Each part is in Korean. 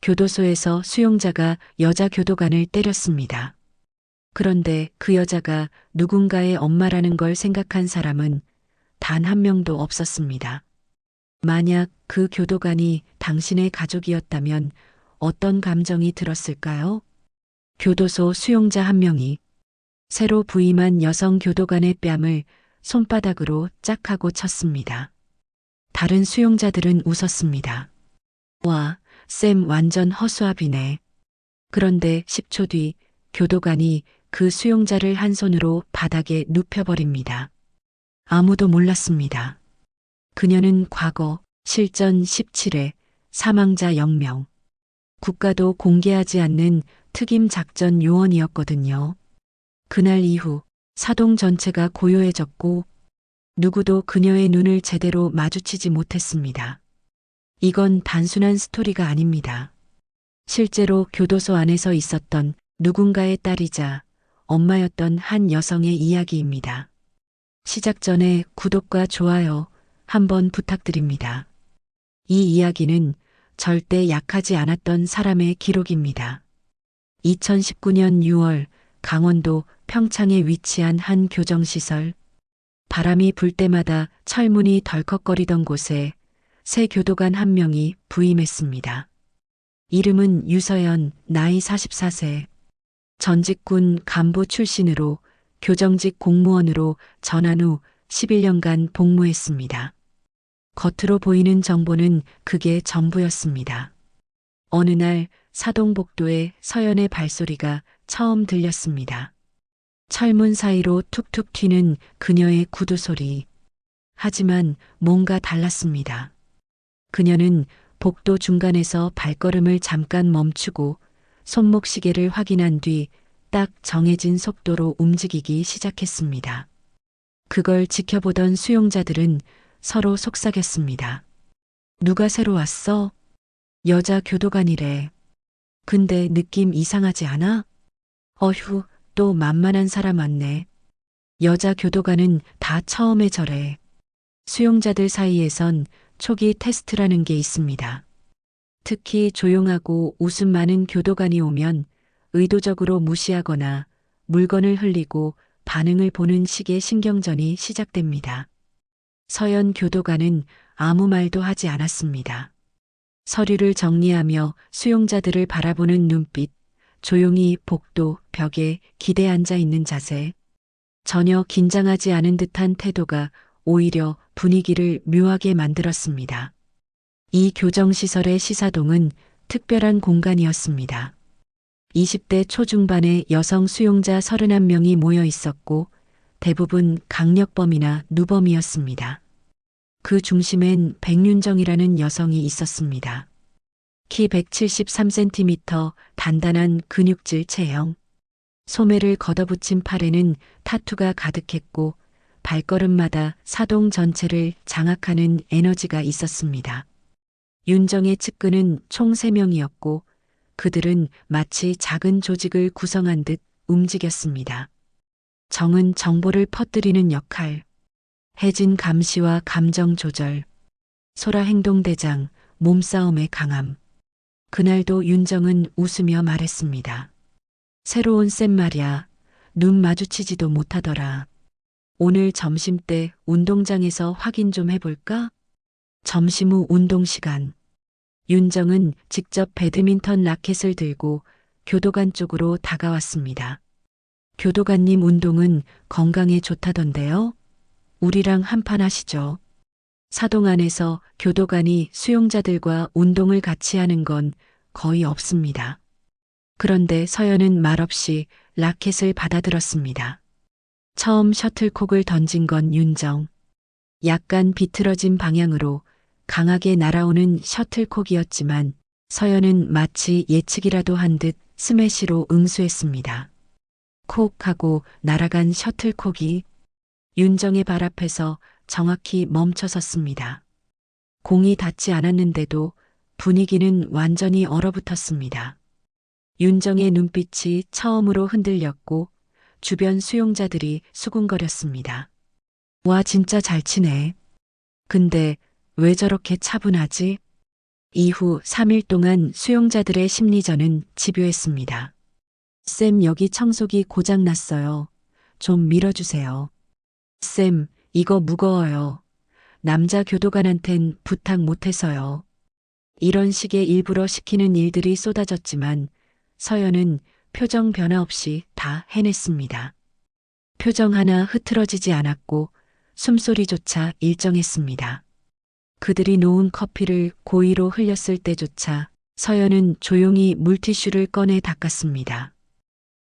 교도소에서 수용자가 여자 교도관을 때렸습니다. 그런데 그 여자가 누군가의 엄마라는 걸 생각한 사람은 단 한 명도 없었습니다. 만약 그 교도관이 당신의 가족이었다면 어떤 감정이 들었을까요? 교도소 수용자 한 명이 새로 부임한 여성 교도관의 뺨을 손바닥으로 짝 하고 쳤습니다. 다른 수용자들은 웃었습니다. 와, 쌤 완전 허수아비네. 그런데 10초 뒤 교도관이 그 수용자를 한 손으로 바닥에 눕혀버립니다. 아무도 몰랐습니다. 그녀는 과거 실전 17회 사망자 0명, 국가도 공개하지 않는 특임 작전 요원이었거든요. 그날 이후 사동 전체가 고요해졌고 누구도 그녀의 눈을 제대로 마주치지 못했습니다. 이건 단순한 스토리가 아닙니다. 실제로 교도소 안에서 있었던 누군가의 딸이자 엄마였던 한 여성의 이야기입니다. 시작 전에 구독과 좋아요 한번 부탁드립니다. 이 이야기는 절대 약하지 않았던 사람의 기록입니다. 2019년 6월 강원도 평창에 위치한 한 교정시설. 바람이 불 때마다 철문이 덜컥거리던 곳에 새 교도관 한 명이 부임했습니다. 이름은 유서연, 나이 44세. 전직군 간부 출신으로 교정직 공무원으로 전환 후 11년간 복무했습니다. 겉으로 보이는 정보는 그게 전부였습니다. 어느 날 사동복도에 서연의 발소리가 처음 들렸습니다. 철문 사이로 툭툭 튀는 그녀의 구두 소리. 하지만 뭔가 달랐습니다. 그녀는 복도 중간에서 발걸음을 잠깐 멈추고 손목 시계를 확인한 뒤 딱 정해진 속도로 움직이기 시작했습니다. 그걸 지켜보던 수용자들은 서로 속삭였습니다. 누가 새로 왔어? 여자 교도관이래. 근데 느낌 이상하지 않아? 어휴, 또 만만한 사람 왔네. 여자 교도관은 다 처음에 저래. 수용자들 사이에선 초기 테스트라는 게 있습니다. 특히 조용하고 웃음 많은 교도관이 오면 의도적으로 무시하거나 물건을 흘리고 반응을 보는 식의 신경전이 시작됩니다. 서연 교도관은 아무 말도 하지 않았습니다. 서류를 정리하며 수용자들을 바라보는 눈빛, 조용히 복도, 벽에 기대 앉아 있는 자세, 전혀 긴장하지 않은 듯한 태도가 오히려 분위기를 묘하게 만들었습니다. 이 교정시설의 시사동은 특별한 공간이었습니다. 20대 초중반의 여성 수용자 31명이 모여 있었고 대부분 강력범이나 누범이었습니다. 그 중심엔 백윤정이라는 여성이 있었습니다. 키 173cm, 단단한 근육질 체형. 소매를 걷어붙인 팔에는 타투가 가득했고 발걸음마다 사동 전체를 장악하는 에너지가 있었습니다. 윤정의 측근은 총 3명이었고 그들은 마치 작은 조직을 구성한 듯 움직였습니다. 정은 정보를 퍼뜨리는 역할, 혜진 감시와 감정 조절, 소라 행동대장, 몸싸움의 강함. 그날도 윤정은 웃으며 말했습니다. 새로운 쌤 말이야. 눈 마주치지도 못하더라. 오늘 점심때 운동장에서 확인 좀 해볼까? 점심 후 운동 시간. 윤정은 직접 배드민턴 라켓을 들고 교도관 쪽으로 다가왔습니다. 교도관님 운동은 건강에 좋다던데요? 우리랑 한판 하시죠. 사동 안에서 교도관이 수용자들과 운동을 같이 하는 건 거의 없습니다. 그런데 서연은 말없이 라켓을 받아들었습니다. 처음 셔틀콕을 던진 건 윤정. 약간 비틀어진 방향으로 강하게 날아오는 셔틀콕이었지만 서연은 마치 예측이라도 한 듯 스매시로 응수했습니다. 콕 하고 날아간 셔틀콕이 윤정의 발 앞에서 정확히 멈춰섰습니다. 공이 닿지 않았는데도 분위기는 완전히 얼어붙었습니다. 윤정의 눈빛이 처음으로 흔들렸고 주변 수용자들이 수군거렸습니다. 와, 진짜 잘 치네. 근데 왜 저렇게 차분하지? 이후 3일 동안 수용자들의 심리전은 집요했습니다. 쌤, 여기 청소기 고장 났어요. 좀 밀어주세요. 쌤, 이거 무거워요. 남자 교도관한텐 부탁 못해서요. 이런 식의 일부러 시키는 일들이 쏟아졌지만 서연은 표정 변화 없이 다 해냈습니다. 표정 하나 흐트러지지 않았고 숨소리조차 일정했습니다. 그들이 놓은 커피를 고의로 흘렸을 때조차 서연은 조용히 물티슈를 꺼내 닦았습니다.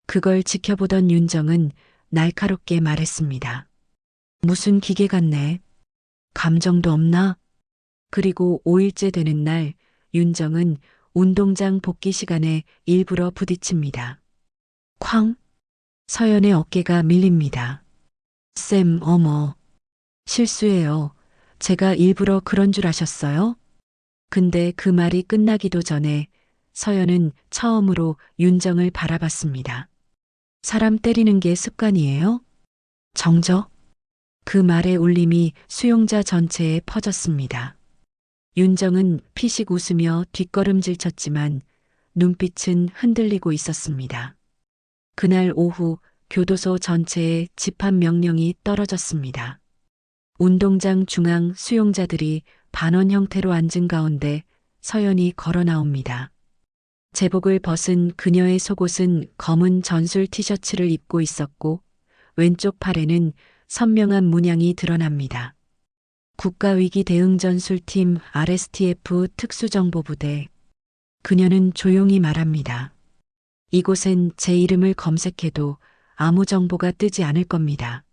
그걸 지켜보던 윤정은 날카롭게 말했습니다. 무슨 기계 같네. 감정도 없나? 그리고 5일째 되는 날 윤정은 운동장 복귀 시간에 일부러 부딪힙니다. 쾅! 서연의 어깨가 밀립니다. 쌤, 어머. 실수예요. 제가 일부러 그런 줄 아셨어요? 근데 그 말이 끝나기도 전에 서연은 처음으로 윤정을 바라봤습니다. 사람 때리는 게 습관이에요? 정적? 그 말의 울림이 수용자 전체에 퍼졌습니다. 윤정은 피식 웃으며 뒷걸음질 쳤지만 눈빛은 흔들리고 있었습니다. 그날 오후 교도소 전체에 집합 명령이 떨어졌습니다. 운동장 중앙 수용자들이 반원 형태로 앉은 가운데 서연이 걸어 나옵니다. 제복을 벗은 그녀의 속옷은 검은 전술 티셔츠를 입고 있었고 왼쪽 팔에는 선명한 문양이 드러납니다. 국가위기 대응전술팀 RSTF 특수정보부대. 그녀는 조용히 말합니다. 이곳엔 제 이름을 검색해도 아무 정보가 뜨지 않을 겁니다.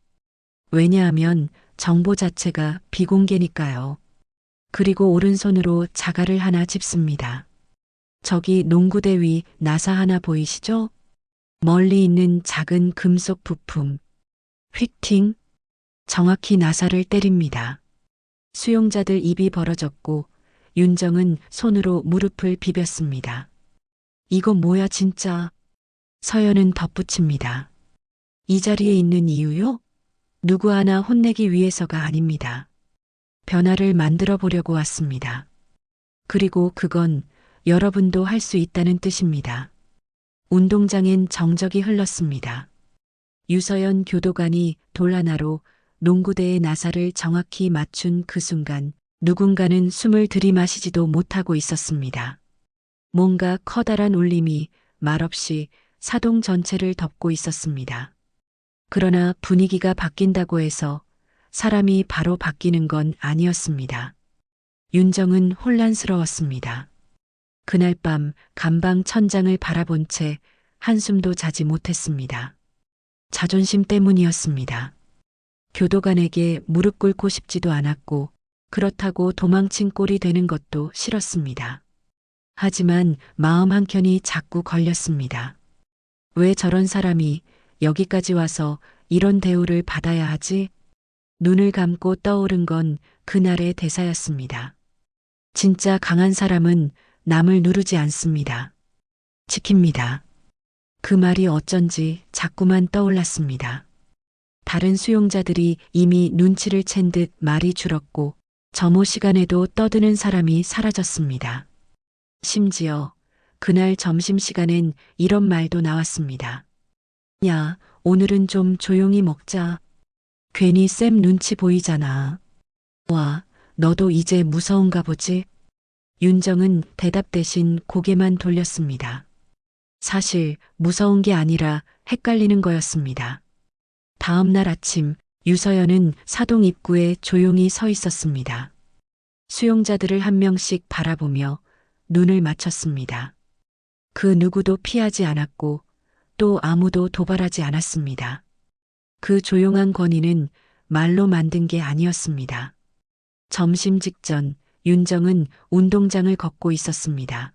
왜냐하면 정보 자체가 비공개니까요. 그리고 오른손으로 자갈을 하나 짚습니다. 저기 농구대 위 나사 하나 보이시죠? 멀리 있는 작은 금속 부품. 휙팅! 정확히 나사를 때립니다. 수용자들 입이 벌어졌고 윤정은 손으로 무릎을 비볐습니다. 이거 뭐야 진짜. 서연은 덧붙입니다. 이 자리에 있는 이유요? 누구 하나 혼내기 위해서가 아닙니다. 변화를 만들어 보려고 왔습니다. 그리고 그건 여러분도 할 수 있다는 뜻입니다. 운동장엔 정적이 흘렀습니다. 유서연 교도관이 돌 하나로 농구대의 나사를 정확히 맞춘 그 순간 누군가는 숨을 들이마시지도 못하고 있었습니다. 뭔가 커다란 울림이 말없이 사동 전체를 덮고 있었습니다. 그러나 분위기가 바뀐다고 해서 사람이 바로 바뀌는 건 아니었습니다. 윤정은 혼란스러웠습니다. 그날 밤 감방 천장을 바라본 채 한숨도 자지 못했습니다. 자존심 때문이었습니다. 교도관에게 무릎 꿇고 싶지도 않았고 그렇다고 도망친 꼴이 되는 것도 싫었습니다. 하지만 마음 한켠이 자꾸 걸렸습니다. 왜 저런 사람이 여기까지 와서 이런 대우를 받아야 하지? 눈을 감고 떠오른 건 그날의 대사였습니다. 진짜 강한 사람은 남을 누르지 않습니다. 지킵니다. 그 말이 어쩐지 자꾸만 떠올랐습니다. 다른 수용자들이 이미 눈치를 챈 듯 말이 줄었고 점호 시간에도 떠드는 사람이 사라졌습니다. 심지어 그날 점심시간엔 이런 말도 나왔습니다. 야, 오늘은 좀 조용히 먹자. 괜히 쌤 눈치 보이잖아. 와, 너도 이제 무서운가 보지? 윤정은 대답 대신 고개만 돌렸습니다. 사실 무서운 게 아니라 헷갈리는 거였습니다. 다음 날 아침 유서연은 사동 입구에 조용히 서 있었습니다. 수용자들을 한 명씩 바라보며 눈을 맞췄습니다. 그 누구도 피하지 않았고 또 아무도 도발하지 않았습니다. 그 조용한 권위는 말로 만든 게 아니었습니다. 점심 직전 윤정은 운동장을 걷고 있었습니다.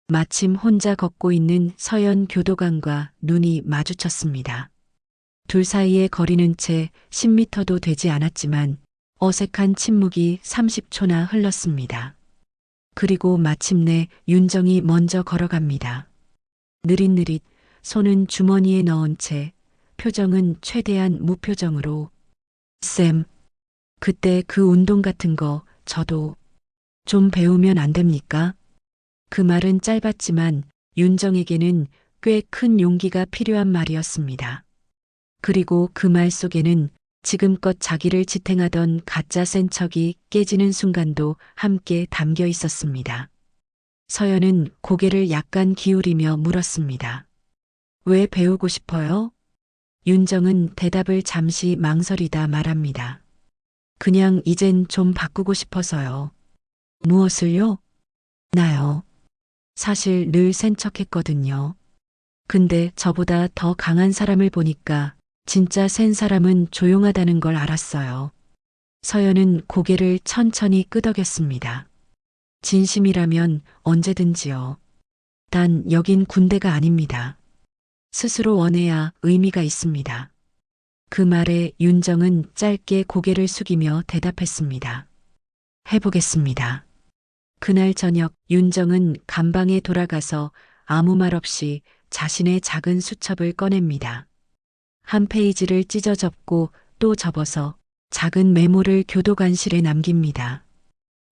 마침 혼자 걷고 있는 서연 교도관과 눈이 마주쳤습니다. 둘 사이의 거리는 채 10m도 되지 않았지만 어색한 침묵이 30초나 흘렀습니다. 그리고 마침내 윤정이 먼저 걸어갑니다. 느릿느릿 손은 주머니에 넣은 채 표정은 최대한 무표정으로 쌤, 그때 그 운동 같은 거 저도 좀 배우면 안 됩니까? 그 말은 짧았지만 윤정에게는 꽤 큰 용기가 필요한 말이었습니다. 그리고 그 말 속에는 지금껏 자기를 지탱하던 가짜 센 척이 깨지는 순간도 함께 담겨 있었습니다. 서연은 고개를 약간 기울이며 물었습니다. 왜 배우고 싶어요? 윤정은 대답을 잠시 망설이다 말합니다. 그냥 이젠 좀 바꾸고 싶어서요. 무엇을요? 나요. 사실 늘 센 척했거든요. 근데 저보다 더 강한 사람을 보니까 진짜 센 사람은 조용하다는 걸 알았어요. 서연은 고개를 천천히 끄덕였습니다. 진심이라면 언제든지요. 단 여긴 군대가 아닙니다. 스스로 원해야 의미가 있습니다. 그 말에 윤정은 짧게 고개를 숙이며 대답했습니다. 해보겠습니다. 그날 저녁 윤정은 감방에 돌아가서 아무 말 없이 자신의 작은 수첩을 꺼냅니다. 한 페이지를 찢어 접고 또 접어서 작은 메모를 교도관실에 남깁니다.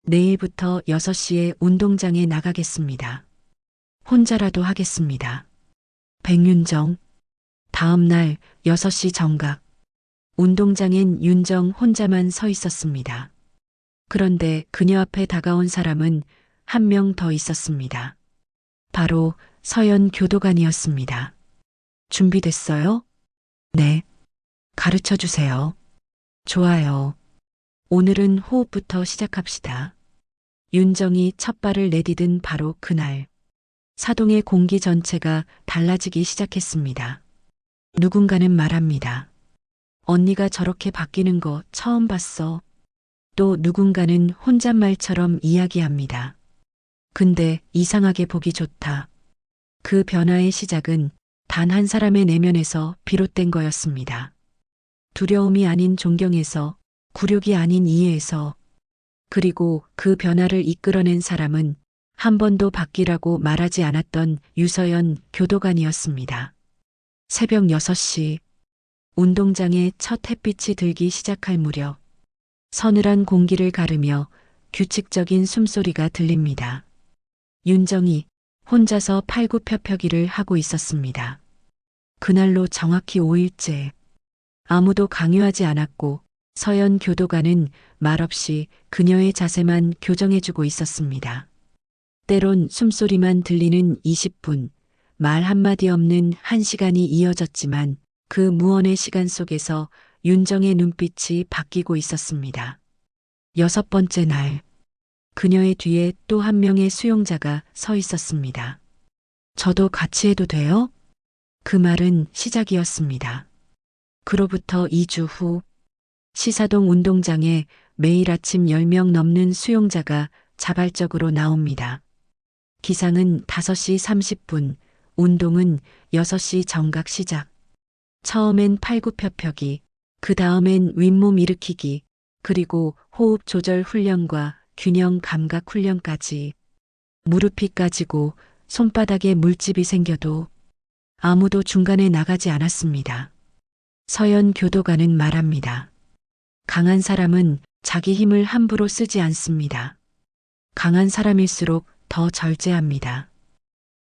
내일부터 6시에 운동장에 나가겠습니다. 혼자라도 하겠습니다. 백윤정. 다음 날 6시 정각. 운동장엔 윤정 혼자만 서 있었습니다. 그런데 그녀 앞에 다가온 사람은 한 명 더 있었습니다. 바로 서연 교도관이었습니다. 준비됐어요? 네. 가르쳐 주세요. 좋아요. 오늘은 호흡부터 시작합시다. 윤정이 첫 발을 내디딘 바로 그날. 사동의 공기 전체가 달라지기 시작했습니다. 누군가는 말합니다. 언니가 저렇게 바뀌는 거 처음 봤어. 또 누군가는 혼잣말처럼 이야기합니다. 근데 이상하게 보기 좋다. 그 변화의 시작은 단 한 사람의 내면에서 비롯된 거였습니다. 두려움이 아닌 존경에서, 굴욕이 아닌 이해에서, 그리고 그 변화를 이끌어낸 사람은 한 번도 바뀌라고 말하지 않았던 유서연 교도관이었습니다. 새벽 6시, 운동장에 첫 햇빛이 들기 시작할 무렵, 서늘한 공기를 가르며 규칙적인 숨소리가 들립니다. 윤정이 혼자서 팔굽혀펴기를 하고 있었습니다. 그날로 정확히 5일째. 아무도 강요하지 않았고 서연 교도관은 말없이 그녀의 자세만 교정해주고 있었습니다. 때론 숨소리만 들리는 20분, 말 한마디 없는 1시간이 이어졌지만 그 무언의 시간 속에서 윤정의 눈빛이 바뀌고 있었습니다. 6번째 날, 그녀의 뒤에 또 한 명의 수용자가 서 있었습니다. 저도 같이 해도 돼요? 그 말은 시작이었습니다. 그로부터 2주 후, 시사동 운동장에 매일 아침 10명 넘는 수용자가 자발적으로 나옵니다. 기상은 5시 30분, 운동은 6시 정각 시작. 처음엔 팔굽혀펴기, 그 다음엔 윗몸 일으키기, 그리고 호흡 조절 훈련과 균형 감각 훈련까지. 무릎이 까지고 손바닥에 물집이 생겨도 아무도 중간에 나가지 않았습니다. 서연 교도관은 말합니다. 강한 사람은 자기 힘을 함부로 쓰지 않습니다. 강한 사람일수록 더 절제합니다.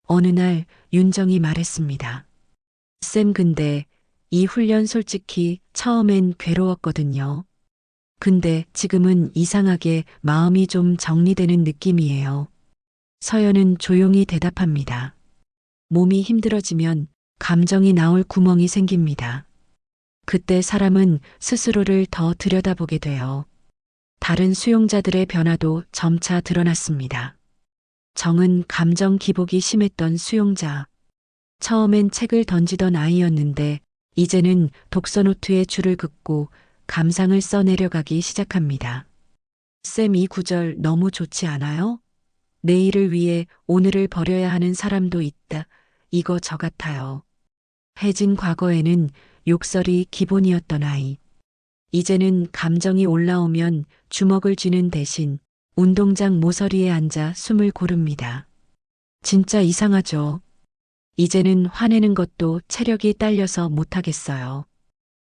어느 날 윤정이 말했습니다. 쌤, 근데 이 훈련 솔직히 처음엔 괴로웠거든요. 근데 지금은 이상하게 마음이 좀 정리되는 느낌이에요. 서연은 조용히 대답합니다. 몸이 힘들어지면 감정이 나올 구멍이 생깁니다. 그때 사람은 스스로를 더 들여다보게 돼요. 다른 수용자들의 변화도 점차 드러났습니다. 정은 감정 기복이 심했던 수용자. 처음엔 책을 던지던 아이였는데 이제는 독서노트에 줄을 긋고 감상을 써내려가기 시작합니다. 쌤, 이 구절 너무 좋지 않아요? 내일을 위해 오늘을 버려야 하는 사람도 있다. 이거 저 같아요. 혜진, 과거에는 욕설이 기본이었던 아이. 이제는 감정이 올라오면 주먹을 쥐는 대신 운동장 모서리에 앉아 숨을 고릅니다. 진짜 이상하죠? 이제는 화내는 것도 체력이 딸려서 못하겠어요.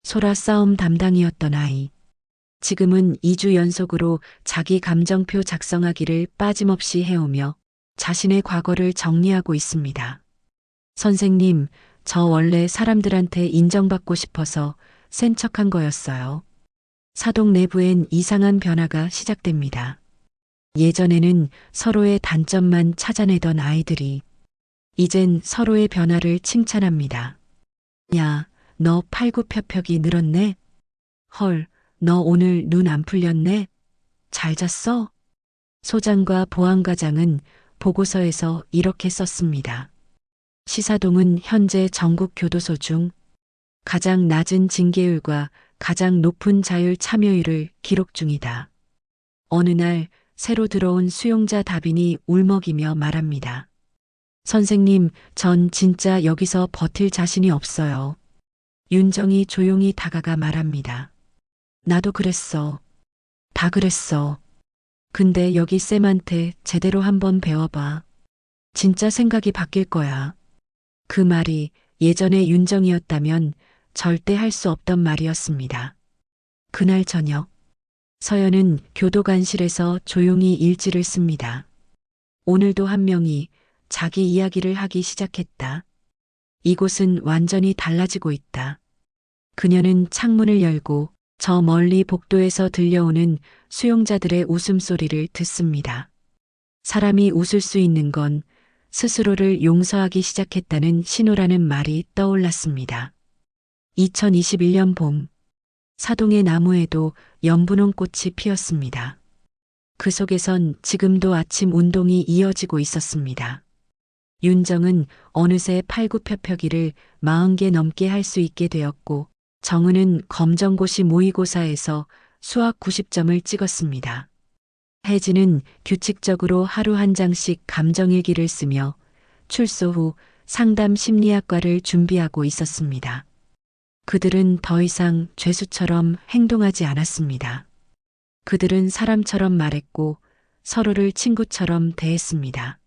소라 싸움 담당이었던 아이. 지금은 2주 연속으로 자기 감정표 작성하기를 빠짐없이 해오며 자신의 과거를 정리하고 있습니다. 선생님, 저 원래 사람들한테 인정받고 싶어서 센 척한 거였어요. 사동 내부엔 이상한 변화가 시작됩니다. 예전에는 서로의 단점만 찾아내던 아이들이 이젠 서로의 변화를 칭찬합니다. 야, 너 팔굽혀펴기 늘었네? 헐, 너 오늘 눈 안 풀렸네? 잘 잤어? 소장과 보안과장은 보고서에서 이렇게 썼습니다. 시사동은 현재 전국 교도소 중 가장 낮은 징계율과 가장 높은 자율 참여율을 기록 중이다. 어느 날 새로 들어온 수용자 다빈이 울먹이며 말합니다. 선생님, 전 진짜 여기서 버틸 자신이 없어요. 윤정이 조용히 다가가 말합니다. 나도 그랬어. 다 그랬어. 근데 여기 쌤한테 제대로 한번 배워봐. 진짜 생각이 바뀔 거야. 그 말이 예전의 윤정이었다면 절대 할 수 없던 말이었습니다. 그날 저녁, 서연은 교도관실에서 조용히 일지를 씁니다. 오늘도 한 명이 자기 이야기를 하기 시작했다. 이곳은 완전히 달라지고 있다. 그녀는 창문을 열고 저 멀리 복도에서 들려오는 수용자들의 웃음소리를 듣습니다. 사람이 웃을 수 있는 건 스스로를 용서하기 시작했다는 신호라는 말이 떠올랐습니다. 2021년 봄, 사동의 나무에도 연분홍 꽃이 피었습니다. 그 속에선 지금도 아침 운동이 이어지고 있었습니다. 윤정은 어느새 팔굽혀펴기를 40개 넘게 할 수 있게 되었고, 정은은 검정고시 모의고사에서 수학 90점을 찍었습니다. 혜진은 규칙적으로 하루 한 장씩 감정일기를 쓰며 출소 후 상담 심리학과를 준비하고 있었습니다. 그들은 더 이상 죄수처럼 행동하지 않았습니다. 그들은 사람처럼 말했고 서로를 친구처럼 대했습니다.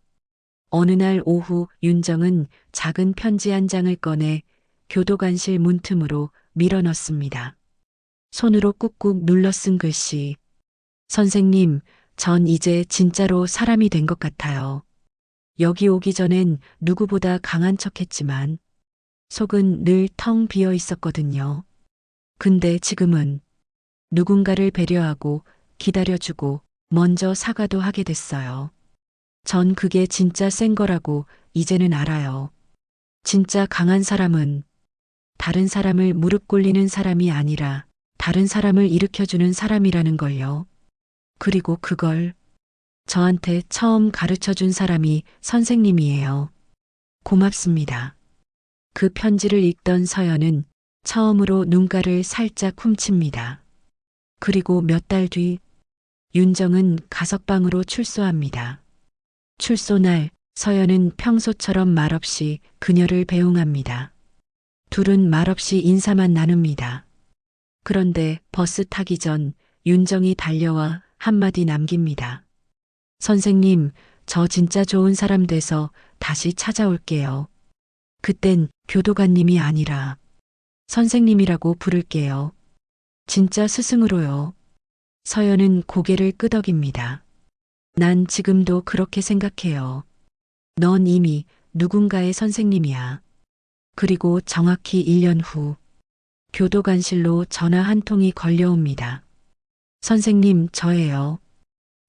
어느 날 오후 윤정은 작은 편지 한 장을 꺼내 교도관실 문틈으로 밀어넣습니다. 손으로 꾹꾹 눌러 쓴 글씨. 선생님, 전 이제 진짜로 사람이 된 것 같아요. 여기 오기 전엔 누구보다 강한 척했지만 속은 늘 텅 비어 있었거든요. 근데 지금은 누군가를 배려하고 기다려주고 먼저 사과도 하게 됐어요. 전 그게 진짜 센 거라고 이제는 알아요. 진짜 강한 사람은 다른 사람을 무릎 꿇리는 사람이 아니라 다른 사람을 일으켜주는 사람이라는 걸요. 그리고 그걸 저한테 처음 가르쳐 준 사람이 선생님이에요. 고맙습니다. 그 편지를 읽던 서연은 처음으로 눈가를 살짝 훔칩니다. 그리고 몇 달 뒤 윤정은 가석방으로 출소합니다. 출소 날 서연은 평소처럼 말없이 그녀를 배웅합니다. 둘은 말없이 인사만 나눕니다. 그런데 버스 타기 전 윤정이 달려와 한마디 남깁니다. 선생님, 저 진짜 좋은 사람 돼서 다시 찾아올게요. 그땐 교도관님이 아니라 선생님이라고 부를게요. 진짜 스승으로요. 서연은 고개를 끄덕입니다. 난 지금도 그렇게 생각해요. 넌 이미 누군가의 선생님이야. 그리고 정확히 1년 후 교도관실로 전화 한 통이 걸려옵니다. 선생님, 저예요.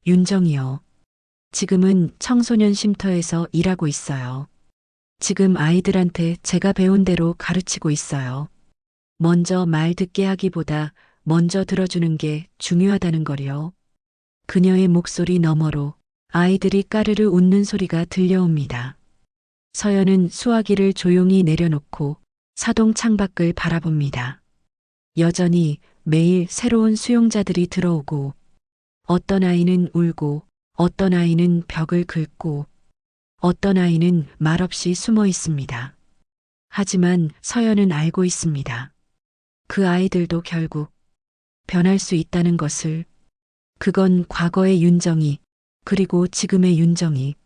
윤정이요. 지금은 청소년 쉼터에서 일하고 있어요. 지금 아이들한테 제가 배운 대로 가르치고 있어요. 먼저 말 듣게 하기보다 먼저 들어주는 게 중요하다는 거요. 그녀의 목소리 너머로 아이들이 까르르 웃는 소리가 들려옵니다. 서연은 수화기를 조용히 내려놓고 사동 창밖을 바라봅니다. 여전히 매일 새로운 수용자들이 들어오고 어떤 아이는 울고 어떤 아이는 벽을 긁고 어떤 아이는 말없이 숨어 있습니다. 하지만 서연은 알고 있습니다. 그 아이들도 결국 변할 수 있다는 것을. 그건 과거의 윤정이 그리고 지금의 윤정이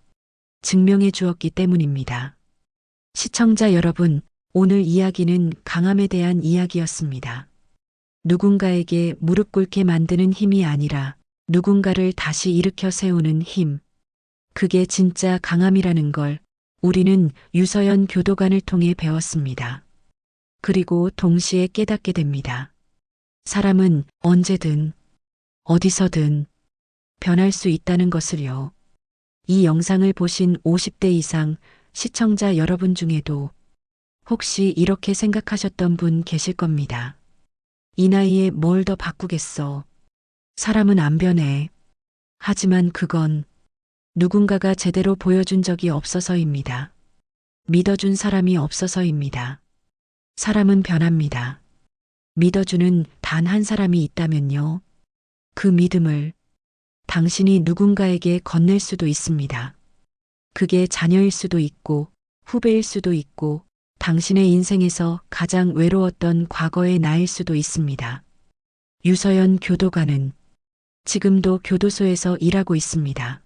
증명해 주었기 때문입니다. 시청자 여러분, 오늘 이야기는 강함에 대한 이야기였습니다. 누군가에게 무릎 꿇게 만드는 힘이 아니라 누군가를 다시 일으켜 세우는 힘. 그게 진짜 강함이라는 걸 우리는 유서연 교도관을 통해 배웠습니다. 그리고 동시에 깨닫게 됩니다. 사람은 언제든 어디서든 변할 수 있다는 것을요. 이 영상을 보신 50대 이상 시청자 여러분 중에도 혹시 이렇게 생각하셨던 분 계실 겁니다. 이 나이에 뭘 더 바꾸겠어. 사람은 안 변해. 하지만 그건 누군가가 제대로 보여준 적이 없어서입니다. 믿어준 사람이 없어서입니다. 사람은 변합니다. 믿어주는 단 한 사람이 있다면요. 그 믿음을 당신이 누군가에게 건넬 수도 있습니다. 그게 자녀일 수도 있고, 후배일 수도 있고, 당신의 인생에서 가장 외로웠던 과거의 나일 수도 있습니다. 유서연 교도관은 지금도 교도소에서 일하고 있습니다.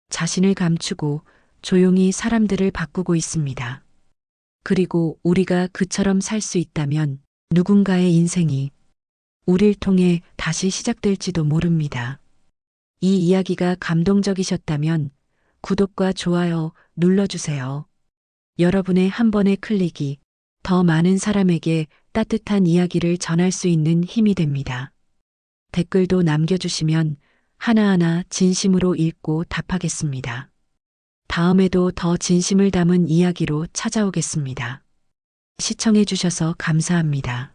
자신을 감추고 조용히 사람들을 바꾸고 있습니다. 그리고 우리가 그처럼 살 수 있다면 누군가의 인생이 우릴 통해 다시 시작될지도 모릅니다. 이 이야기가 감동적이셨다면 구독과 좋아요 눌러주세요. 여러분의 한 번의 클릭이 더 많은 사람에게 따뜻한 이야기를 전할 수 있는 힘이 됩니다. 댓글도 남겨주시면 하나하나 진심으로 읽고 답하겠습니다. 다음에도 더 진심을 담은 이야기로 찾아오겠습니다. 시청해주셔서 감사합니다.